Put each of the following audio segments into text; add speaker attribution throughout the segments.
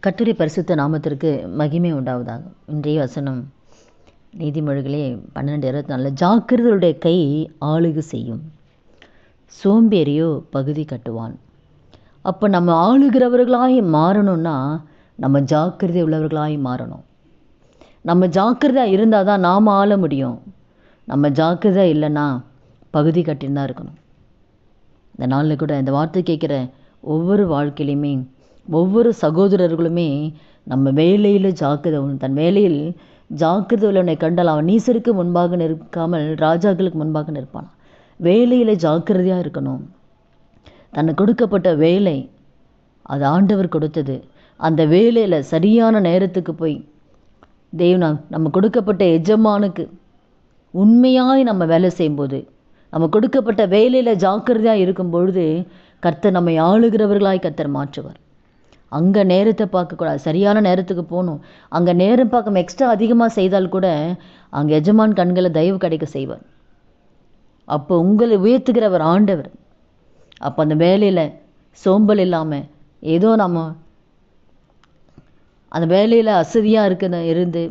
Speaker 1: கர்த்தருடைய பரிசுத்த நாமத்திற்கு மகிமை உண்டாவதாக. இன்றைய வசனம் நீதிமொழிகளே 12:24. ஜாக்கிரதையுடைய கை ஆளுகை செய்யும், சோம்பேறியோ பகுதி கட்டுவான். அப்போ நம்ம ஆளுகிறவர்களாய் மாறணும்னா நம்ம ஜாக்கிரதை உள்ளவர்களாய் மாறணும். நம்ம ஜாக்கிரதையாக இருந்தால் தான் நாம் ஆள முடியும். நம்ம ஜாக்கிரதை இல்லைன்னா பகுதி கட்டின்னு தான் இருக்கணும். இந்த நாளில் கூட இந்த வார்த்தை கேட்குற ஒவ்வொரு வாழ்க்கையிலையுமே ஒவ்வொரு சகோதரர்களுமே நம்ம வேலையில் ஜாக்கிரதை, தன் வேலையில் ஜாக்கிரதை உள்ளவனை கண்டால் அவன் நீசருக்கு முன்பாக நிற்காமல் ராஜாக்களுக்கு முன்பாக நிற்பான். வேலையில் ஜாக்கிரதையாக இருக்கணும். தனக்கு கொடுக்கப்பட்ட வேலை அது ஆண்டவர் கொடுத்தது. அந்த வேலையில் சரியான நேரத்துக்கு போய் நம்ம கொடுக்கப்பட்ட எஜமானுக்கு உண்மையாய் நம்ம வேலை செய்யும்போது, நம்ம கொடுக்கப்பட்ட வேலையில் ஜாக்கிரதையாக இருக்கும் பொழுது கர்த்தர் நம்மை ஆளுகிறவர்களாய் கர்த்தர் மாற்றுவார். அங்கே நேரத்தை பார்க்கக்கூடாது, சரியான நேரத்துக்கு போகணும். அங்கே நேரம் பார்க்க எக்ஸ்ட்ரா அதிகமாக செய்தால் கூட அங்கே எஜமான் கண்களை தயவு கிடைக்க செய்வார். அப்போ உங்களை உயர்த்துகிறவர் ஆண்டவர். அப்போ அந்த வேலையில் சோம்பல் இல்லாமல் ஏதோ நம்ம அந்த வேலையில் அசதியாக இருந்து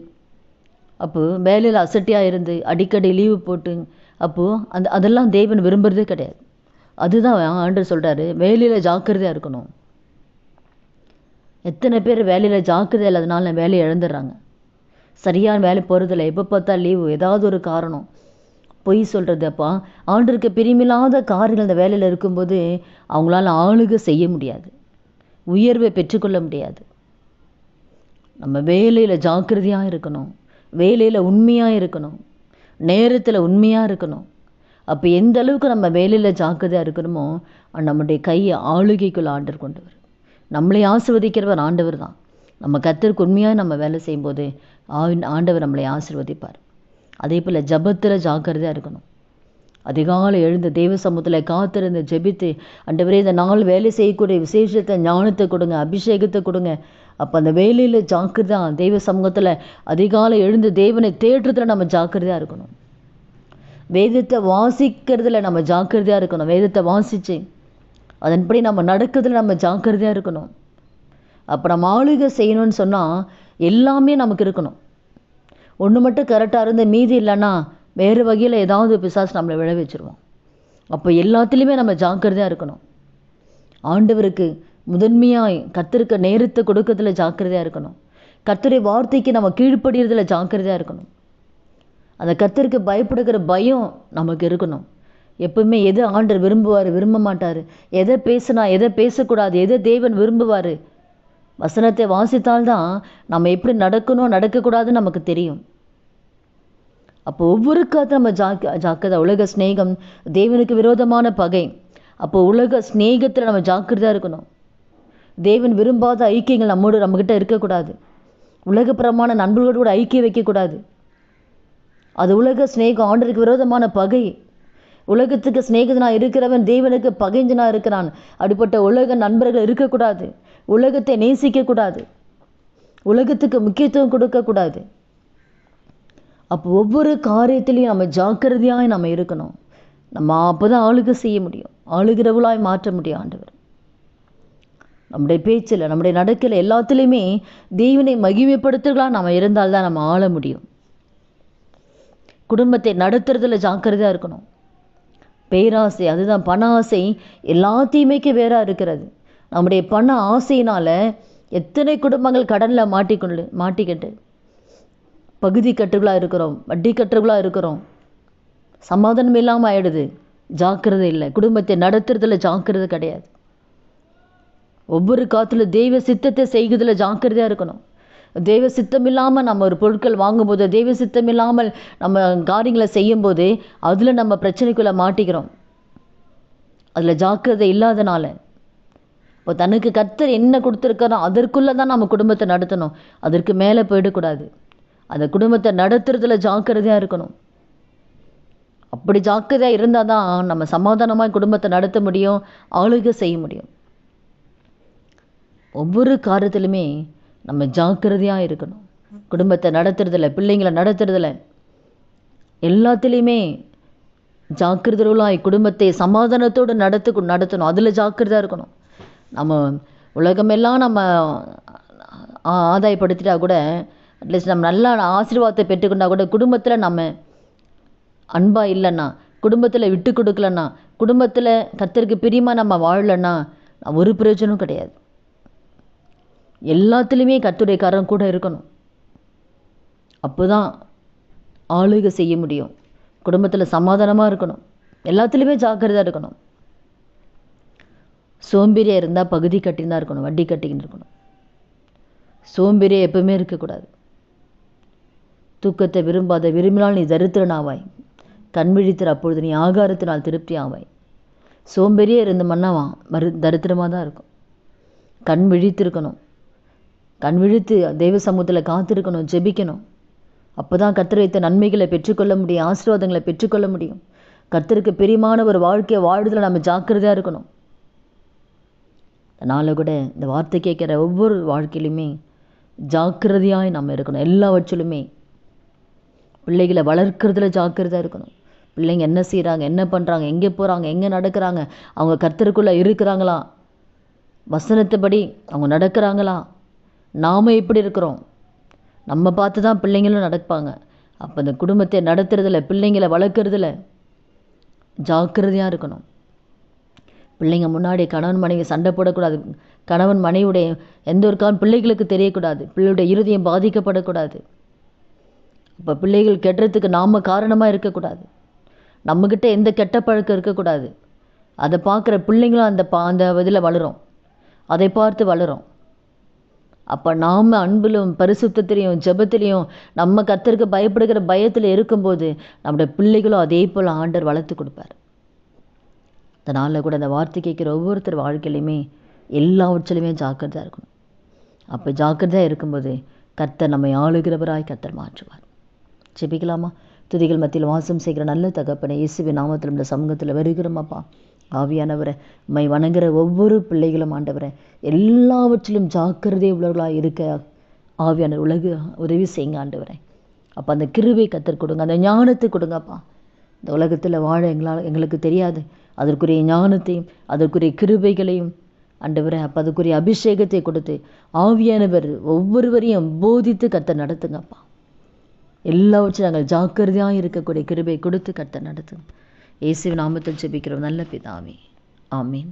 Speaker 1: அப்போது வேலையில் அசட்டியாக இருந்து அடிக்கடி லீவு போட்டு அப்போது அதெல்லாம் தேவன் விரும்புகிறதே கிடையாது. அதுதான் ஆண்டவர் சொல்கிறாரு, வேலையில் ஜாக்கிரதையாக இருக்கணும். எத்தனை பேர் வேலையில் ஜாக்கிரதை இல்லாதனால வேலையை இழந்துடுறாங்க. சரியான வேலை போகிறதில்ல, எப்போ பார்த்தா லீவு, ஏதாவது ஒரு காரணம், பொய் சொல்கிறது. அப்போ ஆண்டவருக்கு பிரியமில்லாத காரியங்கள் அந்த வேலையில் இருக்கும்போது அவங்களால ஆளுகை செய்ய முடியாது, உயர்வை பெற்றுக்கொள்ள முடியாது. நம்ம வேலையில் ஜாக்கிரதையாக இருக்கணும், வேலையில் உண்மையாக இருக்கணும், நேரத்தில் உண்மையாக இருக்கணும். அப்போ எந்த அளவுக்கு நம்ம வேலையில் ஜாக்கிரதையாக இருக்கணுமோ நம்முடைய கையை ஆளுகைக்குள்ள ஆண்டவர் கொண்டு வரும். நம்மளை ஆசீர்வதிக்கிறவர் ஆண்டவர் தான். நம்ம கர்த்தருக்கு உண்மையாக நம்ம வேலை செய்யும்போது ஆண்டவர் நம்மளை ஆசீர்வதிப்பார். அதே போல் ஜபத்தில் ஜாக்கிரதையாக இருக்கணும். அதிகாலை எழுந்து தெய்வ சமூகத்தில் காத்திருந்து ஜெபித்து, ஆண்டவரே இந்த நாள் வேலை செய்யக்கூடிய விசேஷத்தை ஞானத்தை கொடுங்க, அபிஷேகத்தை கொடுங்க. அப்போ அந்த வேலையில் ஜாக்கிரதா, தெய்வ சமூகத்தில் அதிகாலை எழுந்து தேவனை தேடுறதுல நம்ம ஜாக்கிரதையாக இருக்கணும். வேதத்தை வாசிக்கிறதுல நம்ம ஜாக்கிரதையாக இருக்கணும். வேதத்தை வாசித்து அதன்படி நம்ம நடக்கிறதுல நம்ம ஜாக்கிரதையாக இருக்கணும். அப்போ நம்ம ஆளுகை செய்யணும்னு சொன்னால் எல்லாமே நமக்கு இருக்கணும். ஒன்று மட்டும் கரெக்டாக இருந்து மீதி இல்லைன்னா வேறு வகையில் ஏதாவது பிசாசு நம்மளை விழ வச்சுருவோம். அப்போ எல்லாத்துலேயுமே நம்ம ஜாக்கிரதையாக இருக்கணும். ஆண்டவருக்கு முதன்மையாக கர்த்தருக்கு நேரத்தை கொடுக்கறதுல ஜாக்கிரதையாக இருக்கணும். கர்த்தருடைய வார்த்தைக்கு நம்ம கீழ்ப்படுகிறதுல ஜாக்கிரதையாக இருக்கணும். அந்த கர்த்தருக்கு பயப்படுகிற பயம் நமக்கு இருக்கணும். எப்பவுமே எதை ஆண்டவர் விரும்புவார், விரும்ப மாட்டார், எதை பேசினா எதை பேசக்கூடாது, எதை தேவன் விரும்புவார், வசனத்தை வாசித்தால்தான் நம்ம எப்படி நடக்கணும் நடக்கக்கூடாதுன்னு நமக்கு தெரியும். அப்போ ஒவ்வொரு காலத்தில் நம்ம ஜாக்கிரதை. உலக ஸ்நேகம் தேவனுக்கு விரோதமான பகை. அப்போ உலக ஸ்நேகத்தில் நம்ம ஜாக்கிரதையாக இருக்கணும். தேவன் விரும்பாத ஐக்கியங்கள் நம்மகிட்ட இருக்கக்கூடாது. உலகப்புறமான நண்பர்களோடு கூட ஐக்கியம் வைக்கக்கூடாது. அது உலக ஸ்நேகம், ஆண்டவருக்கு விரோதமான பகை. உலகத்துக்கு சிநேகிதனாக இருக்கிறவன் தேவனுக்கு பகைஞ்சனாக இருக்கிறான். அப்படிப்பட்ட உலக நண்பர்கள் இருக்கக்கூடாது. உலகத்தை நேசிக்கக்கூடாது. உலகத்துக்கு முக்கியத்துவம் கொடுக்கக்கூடாது. அப்போ ஒவ்வொரு காரியத்திலையும் நம்ம ஜாக்கிரதையாக நம்ம இருக்கணும். நம்ம அப்போ தான் ஆளுகை செய்ய முடியும், ஆளுகிறவளாய் மாற்ற முடியும் ஆண்டவர். நம்முடைய பேச்சில், நம்முடைய நடக்கையில் எல்லாத்துலேயுமே தேவனை மகிமைப்படுத்துகளாக நம்ம இருந்தால்தான் நம்ம ஆள முடியும். குடும்பத்தை நடத்துறதுல ஜாக்கிரதையாக இருக்கணும். பேராசை, அதுதான் பண ஆசை, எல்லாத்தையுமேக்கு வேறாக இருக்கிறது. நம்முடைய பண ஆசையினால் எத்தனை குடும்பங்கள் கடனில் மாட்டிக்கிட்டு பகுதி கட்டுகளாக இருக்கிறோம், வட்டி கட்டுகளாக இருக்கிறோம். சமாதானம் இல்லாமல் ஆயிடுது. ஜாக்கிரதை இல்லை. குடும்பத்தை நடத்துறதுல ஜாக்கிரதை கிடையாது. ஒவ்வொரு காலத்தில் தெய்வ சித்தத்தை செய்கிறதுல ஜாக்கிரதையாக இருக்கணும். தெய்வ சித்தம் இல்லாமல் நம்ம ஒரு பொருட்கள் வாங்கும்போது, தெய்வ சித்தம் இல்லாமல் நம்ம காரியங்களை செய்யும்போது அதில் நம்ம பிரச்சனைக்குள்ளே மாட்டிக்கிறோம். அதில் ஜாக்கிரதை இல்லாதனால இப்போ தனக்கு கர்த்தர் என்ன கொடுத்துருக்காரோ அதற்குள்ளே தான் நம்ம குடும்பத்தை நடத்தணும். அதற்கு மேலே போயிடக்கூடாது. அந்த குடும்பத்தை நடத்துறதுல ஜாக்கிரதையாக இருக்கணும். அப்படி ஜாக்கிரதையாக இருந்தால் தான் நம்ம சமாதானமாக குடும்பத்தை நடத்த முடியும், ஆளுகை செய்ய முடியும். ஒவ்வொரு காரியத்திலுமே நம்ம ஜாக்கிரதையாக இருக்கணும். குடும்பத்தை நடத்துறதில்ல, பிள்ளைங்களை நடத்துறதில்ல, எல்லாத்துலேயுமே ஜாக்கிரதைகளாய் குடும்பத்தை சமாதானத்தோடு நடத்தணும். அதில் ஜாக்கிரதையாக இருக்கணும். நம்ம உலகமெல்லாம் நம்ம ஆதாயப்படுத்திட்டா கூட அட்லீஸ்ட் நம்ம நல்ல ஆசீர்வாதத்தை பெற்றுக்கொண்டா கூட குடும்பத்தில் நம்ம அன்பாக இல்லைன்னா, குடும்பத்தில் விட்டு கொடுக்கலன்னா, குடும்பத்தில் கர்த்தருக்கு பிரியமாக நம்ம வாழலைன்னா ஒரு பிரயோஜனம் கிடையாது. எல்லாத்துலேயுமே கர்த்தருடைய கரம் கூட இருக்கணும். அப்போ தான் ஆளுகை செய்ய முடியும். குடும்பத்தில் சமாதானமாக இருக்கணும். எல்லாத்துலேயுமே ஜாக்கிரதையாக இருக்கணும். சோம்பேறியாக இருந்தால் பகுதி கட்டின்னு தான் இருக்கணும், வட்டி கட்டிக்கின்னு இருக்கணும். சோம்பேறியாக எப்பவுமே இருக்கக்கூடாது. தூக்கத்தை விரும்பினால் நீ தரித்திரனாவாய், கண் விழித்திரு அப்பொழுது நீ ஆகாரத்தினால் திருப்தி ஆவாய். சோம்பேறியே இருந்தோம்னா தரித்திரமாக தான் இருக்கும். கண் விழித்திருக்கணும். கண் விழித்து தெய்வ சமூகத்தில் காத்திருக்கணும், ஜெபிக்கணும். அப்போ தான் கர்த்தர் வைத்த நன்மைகளை பெற்றுக்கொள்ள முடியும், ஆசீர்வாதங்களை பெற்றுக்கொள்ள முடியும். கர்த்தருக்கு பிரியமான ஒரு வாழ்க்கையை வாழ்றதுல நம்ம ஜாக்கிரதையாக இருக்கணும். அதனால் கூட இந்த வார்த்தை கேட்குற ஒவ்வொரு வாழ்க்கையிலுமே ஜாக்கிரதையாய் நம்ம இருக்கணும். எல்லாவற்றிலுமே பிள்ளைகளை வளர்க்குறதுல ஜாக்கிரதையாக இருக்கணும். பிள்ளைங்க என்ன செய்கிறாங்க, என்ன பண்ணுறாங்க, எங்கே போகிறாங்க, எங்கே நடக்கிறாங்க, அவங்க கர்த்தருக்குள்ளே இருக்கிறாங்களா, வசனத்தைப்படி அவங்க நடக்கிறாங்களா, நாம் எப்படி இருக்கிறோம், நம்ம பார்த்து தான் பிள்ளைங்களும் நடப்பாங்க. அப்போ இந்த குடும்பத்தை நடத்துறதுல, பிள்ளைங்களை வளர்க்குறதுல ஜாக்கிரதையாக இருக்கணும். பிள்ளைங்க முன்னாடி கணவன் மனைவி சண்டை போடக்கூடாது. கணவன் மனைவியுடைய எந்த ஒரு காலம் பிள்ளைகளுக்கு தெரியக்கூடாது. பிள்ளையுடைய இருதயம் பாதிக்கப்படக்கூடாது. இப்போ பிள்ளைகள் கெட்டுறதுக்கு நாம் காரணமாக இருக்கக்கூடாது. நம்மக்கிட்ட எந்த கெட்ட பழக்கம் இருக்கக்கூடாது. அதை பார்க்குற பிள்ளைங்களும் அந்த இதில் வளரும், அதை பார்த்து வளரும். அப்போ நாம் அன்பிலும் பரிசுத்தத்திலையும் ஜெபத்திலையும் நம்ம கர்த்தருக்கு பயப்படுகிற பயத்தில் இருக்கும்போது நம்முடைய பிள்ளைகளும் அதே போல் ஆண்டவர் வளர்த்து கொடுப்பார். அதனால் கூட அந்த வார்த்தை கேட்குற ஒவ்வொருத்தர் வாழ்க்கையிலையுமே எல்லாவற்றிலுமே ஜாக்கிரதையாக இருக்கணும். அப்போ ஜாக்கிரதையாக இருக்கும்போது கர்த்தர் நம்மை ஆளுகிறவராய் கர்த்தர் மாற்றுவார். ஜெபிக்கலாமா? துதிகள் மத்தியில் வாசம் செய்கிற நல்ல தகப்பனை, இயேசுவின் நாமத்தில் இந்த சமூகத்தில் வருகிறோமாப்பா. ஆவியானவரை உம்மை வணங்குற ஒவ்வொரு பிள்ளைகளும் ஆண்டவரை எல்லாவற்றிலும் ஜாக்கிரதை உள்ளவர்களாக இருக்க ஆவியானவர் உதவி செய்யுங்க ஆண்டவரை. அப்போ அந்த கிருபை கர்த்தர் கொடுங்க, அந்த ஞானத்தை கொடுங்கப்பா. இந்த உலகத்தில் வாழ எங்களுக்கு தெரியாது. அதற்குரிய ஞானத்தையும் அதற்குரிய கிருபைகளையும் ஆண்டவரை அப்போ அதுக்குரிய அபிஷேகத்தை கொடுத்து ஆவியானவர் ஒவ்வொருவரையும் போதித்து கர்த்தர் நடத்துங்கப்பா. எல்லாவற்றும் நாங்கள் ஜாக்கிரதையாக இருக்கக்கூடிய கிருபை கொடுத்து கர்த்தர் நடத்துங்க. இயேசுவின் நாமத்தில் ஜெபிக்கிறோம் நல்ல பிதாவே, ஆமீன்.